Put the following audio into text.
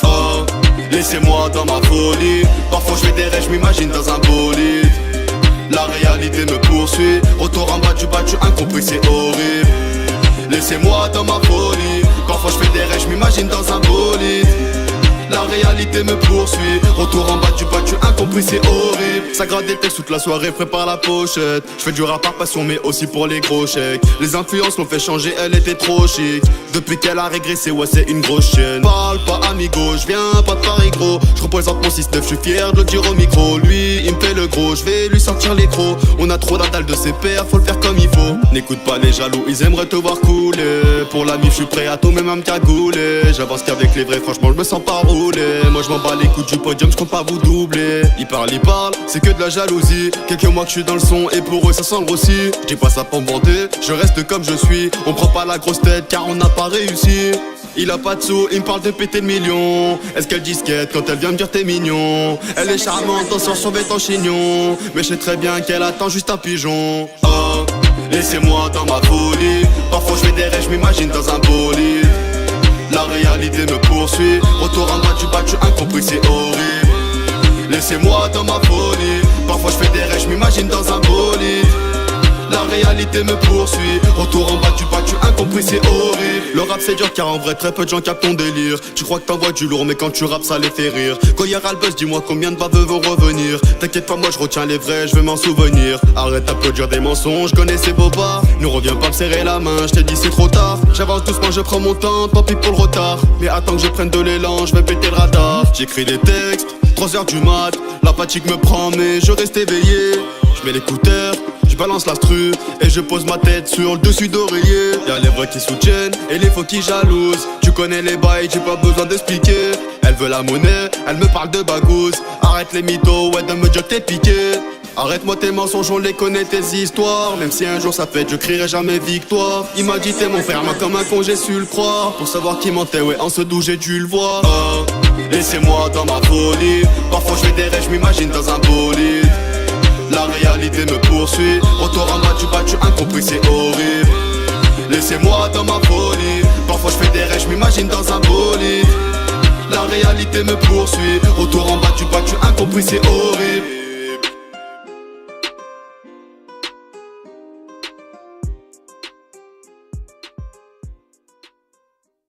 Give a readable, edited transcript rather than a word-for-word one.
Oh, laissez-moi dans ma folie. Parfois je fais des rêves, je m'imagine dans un bolide. La réalité me poursuit. Retour en bas, tu incompris, c'est horrible. Laissez-moi dans ma folie. Parfois je fais des rêves, je m'imagine dans un bolide. La réalité me poursuit. Retour en bas, tu incompris, c'est horrible. Ça gratte des textes toute la soirée, prépare la pochette. Je fais du rap par passion, mais aussi pour les gros chèques. Les influences l'ont fait changer, elle était trop chic. Depuis qu'elle a régressé, ouais, c'est une grosse chienne. Parle pas amigo, je viens pas de Paris gros. Je représente mon 6-9, je suis fier de le dire au micro. Lui, il me fait le gros, je vais lui sortir les crocs. On a trop d'adal de ses pères, faut le faire comme il faut. N'écoute pas les jaloux, ils aimeraient te voir couler. Pour la mif, je suis prêt à tout, même à me cagouler. J'avance qu'avec les vrais, franchement, je me sens pas rouler. Moi je m'en bats les coups du podium, je compte pas vous doubler. Ils parlent, c'est que de la jalousie. Quelques mois que je suis dans le son et pour eux ça sent le rossi. Je dis pas ça pour me vanter, je reste comme je suis. On prend pas la grosse tête car on n'a pas réussi. Il a pas de sous, il me parle de péter le million. Est-ce qu'elle disquette quand elle vient me dire t'es mignon? Elle est charmante en sort son vêtement chignon. Mais je sais très bien qu'elle attend juste un pigeon. Oh, laissez-moi dans ma folie. Parfois je fais des rêves, je m'imagine dans un bolide. La réalité me poursuit. Retour en bas, tu incompris, c'est horrible. Laissez-moi dans ma folie. Parfois je fais des rêves, je m'imagine dans un bolide. La réalité me poursuit. Retour en bas, tu incompris, c'est horrible. Le rap c'est dur car en vrai très peu de gens captent ton délire. Tu crois que t'envoies du lourd mais quand tu rappes ça les fait rire. Quand y aura le buzz, dis-moi combien de baveux vont revenir. T'inquiète pas, moi je retiens les vrais, je veux m'en souvenir. Arrête d'applaudir des mensonges, connais ces bobards. Ne reviens pas me serrer la main, je t'ai dit c'est trop tard. J'avance doucement, je prends mon temps, tant pis pour le retard. Mais attends que je prenne de l'élan, je vais péter le radar. J'écris des textes, 3h du mat. La fatigue me prend mais je reste éveillé. Je mets l'écouteur, je balance l'instru et je pose ma tête sur le dessus d'oreiller. Y'a les vrais qui soutiennent et les faux qui jalousent. Tu connais les bails, j'ai pas besoin d'expliquer. Elle veut la monnaie, elle me parle de bagousse. Arrête les mythos, ouais de me dire que t'es piqué. Arrête-moi tes mensonges, on les connaît tes histoires. Même si un jour ça fête, je crierai jamais victoire. Il m'a dit t'es mon frère, moi comme un con j'ai su le croire. Pour savoir qui mentait, ouais en ce doux j'ai dû le voir. Oh, laissez-moi dans ma folie. Parfois je fais des rêves, je m'imagine dans un bolide. La réalité me poursuit. Retour en bas, tu incompris, c'est horrible. Laissez-moi dans ma folie. Parfois je fais des rêves, je m'imagine dans un bolide. La réalité me poursuit. Retour en bas, tu incompris, c'est horrible.